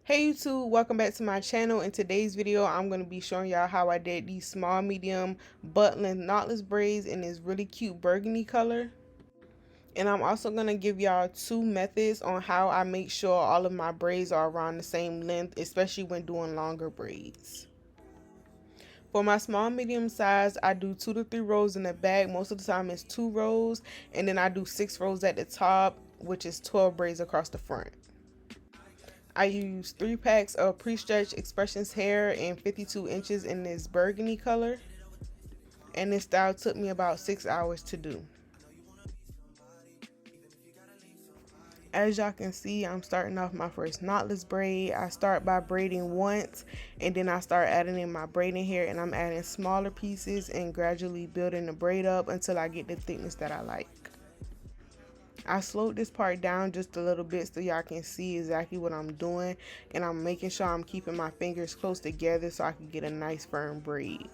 Hey YouTube, welcome back to my channel. In today's video, I'm going to be showing y'all how I did these small, medium, butt length knotless braids in this really cute burgundy color. And I'm also going to give y'all two methods on how I make sure all of my braids are around the same length, especially when doing longer braids. For my small, medium size, I do 2 to 3 rows in the back. Most of the time it's 2 rows, and then I do 6 rows at the top, which is 12 braids across the front. I use 3 packs of Prestretched Expressions hair in 52 inches in this burgundy color. And this style took me about 6 hours to do. As y'all can see, I'm starting off my first knotless braid. I start by braiding once, and then I start adding in my braiding hair, and I'm adding smaller pieces and gradually building the braid up until I get the thickness that I like. I slowed this part down just a little bit so y'all can see exactly what I'm doing, and I'm making sure I'm keeping my fingers close together so I can get a nice firm braid.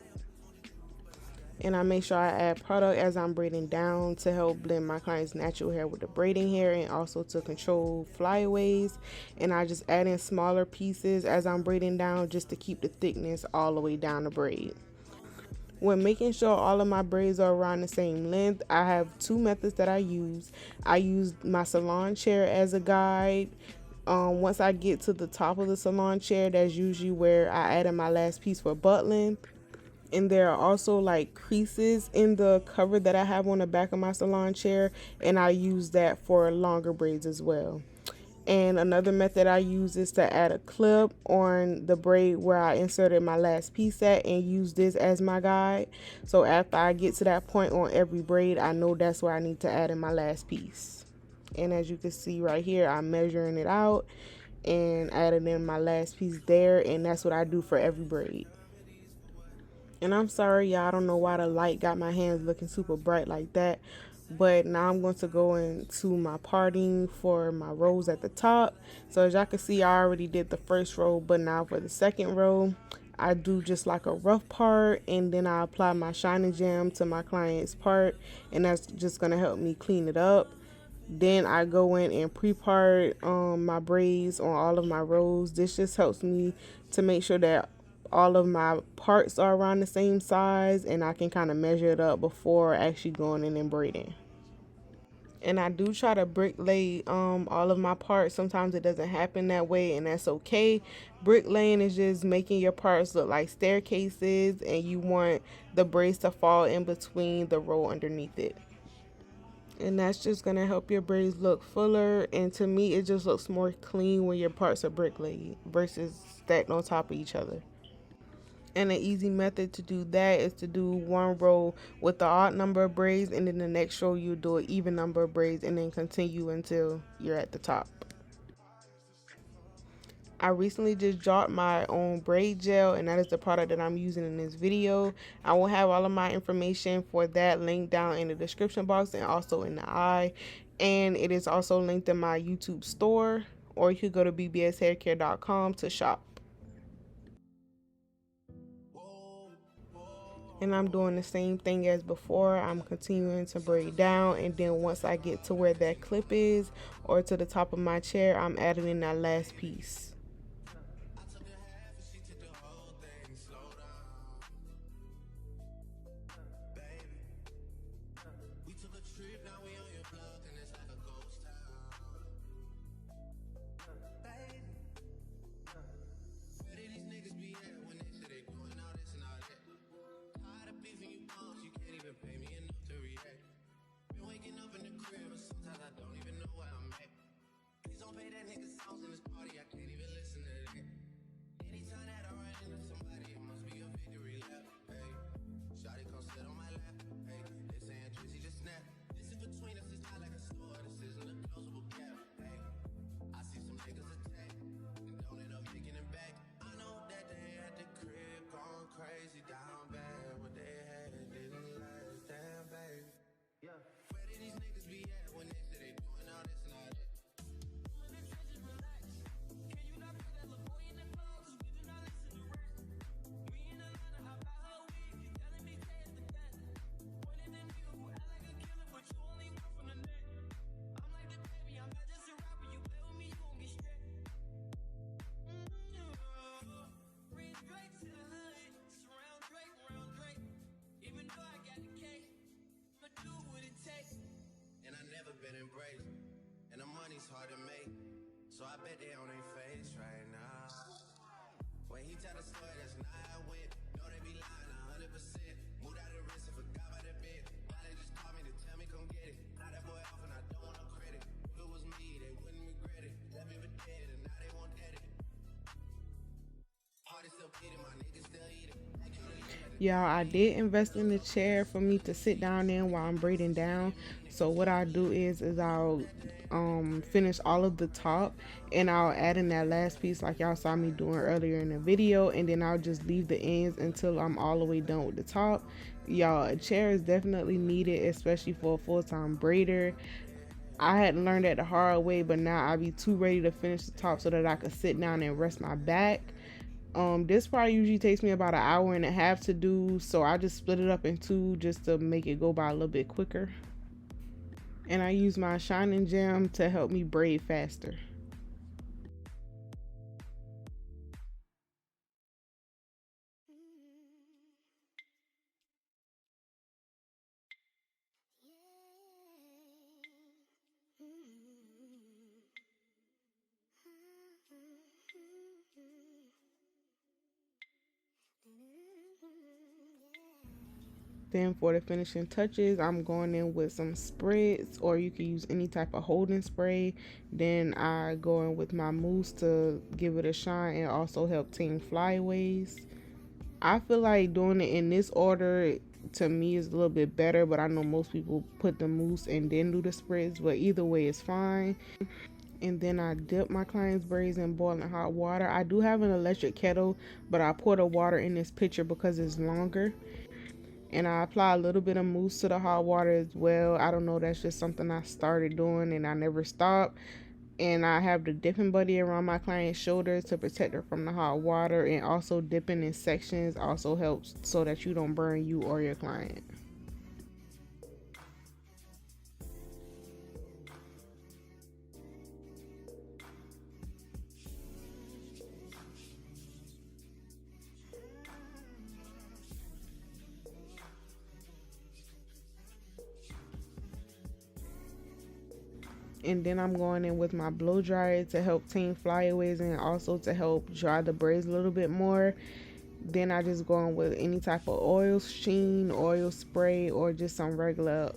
And I make sure I add product as I'm braiding down to help blend my client's natural hair with the braiding hair and also to control flyaways. And I just add in smaller pieces as I'm braiding down just to keep the thickness all the way down the braid. When making sure all of my braids are around the same length, I have two methods that I use. I use my salon chair as a guide. Once I get to the top of the salon chair, that's usually where I add in my last piece for butt length. And there are also like creases in the cover that I have on the back of my salon chair, and I use that for longer braids as well. And another method I use is to add a clip on the braid where I inserted my last piece at and use this as my guide. So after I get to that point on every braid, I know that's where I need to add in my last piece. And as you can see right here, I'm measuring it out and adding in my last piece there, and that's what I do for every braid. And I'm sorry, y'all, I don't know why the light got my hands looking super bright like that. But now I'm going to go into my parting for my rows at the top. So as y'all can see, I already did the first row, but now for the second row, I do just like a rough part, and then I apply my shining gem to my client's part, and that's just going to help me clean it up. Then I go in and pre-part my braids on all of my rows. This just helps me to make sure that all of my parts are around the same size, and I can kind of measure it up before actually going in and braiding. And I do try to brick lay all of my parts. Sometimes it doesn't happen that way, and that's okay. Brick laying is just making your parts look like staircases, and you want the braids to fall in between the row underneath it. And that's just gonna help your braids look fuller, and to me it just looks more clean when your parts are brick laid versus stacked on top of each other. And an easy method to do that is to do one row with the odd number of braids, and then the next row you do an even number of braids, and then continue until you're at the top. I recently just dropped my own braid gel, and that is the product that I'm using in this video. I will have all of my information for that linked down in the description box and also in the eye. And it is also linked in my YouTube store, or you could go to bbshaircare.com to shop. And I'm doing the same thing as before. I'm continuing to braid down, and then once I get to where that clip is or to the top of my chair, I'm adding in that last piece. in braids, and the money's hard to make, so I bet they on their face right now. When he tell the story, that's not how it went. No, they be lying 100%. Moved out of the wrist and forgot about the bed. Now they just call me to tell me come get it. Now that boy off and I don't want no credit. If it was me, they wouldn't regret it. Left me for dead and now they won't get it. Heart is still beating, my niggas still eating. Y'all, I did invest in the chair for me to sit down in while I'm braiding down. So what I do is I'll finish all of the top, and I'll add in that last piece like y'all saw me doing earlier in the video, and then I'll just leave the ends until I'm all the way done with the top. Y'all, a chair is definitely needed, especially for a full-time braider. I had learned that the hard way, but now I be too ready to finish the top so that I could sit down and rest my back. This probably usually takes me about an hour and a half to do, so I just split it up in two just to make it go by a little bit quicker. And I use my shining gem to help me braid faster. Then for the finishing touches, I'm going in with some spritz, or you can use any type of holding spray. Then I go in with my mousse to give it a shine and also help tame flyaways. I feel like doing it in this order to me is a little bit better, but I know most people put the mousse and then do the spritz, but either way is fine. And then I dip my client's braids in boiling hot water. I do have an electric kettle, but I pour the water in this pitcher because it's longer. And I apply a little bit of mousse to the hot water as well. I don't know, that's just something I started doing and I never stopped. And I have the dipping buddy around my client's shoulders to protect her from the hot water, and also dipping in sections also helps so that you don't burn you or your client. And then I'm going in with my blow dryer to help tame flyaways and also to help dry the braids a little bit more. Then I just go in with any type of oil sheen, oil spray, or just some regular,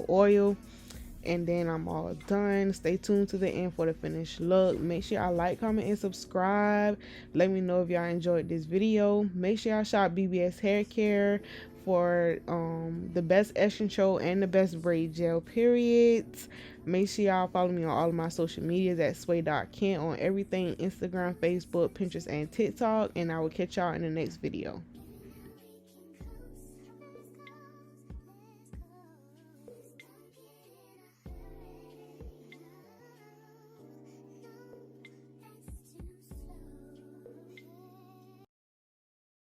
oil. And then I'm all done. Stay tuned to the end for the finished look. Make sure y'all like, comment, and subscribe. Let me know if y'all enjoyed this video. Make sure y'all shop BBS Hair Care for the best edge control and the best braid gel, periods. Make sure y'all follow me on all of my social medias at sway.kent on everything: Instagram, Facebook, Pinterest, and TikTok. And I will catch y'all in the next video.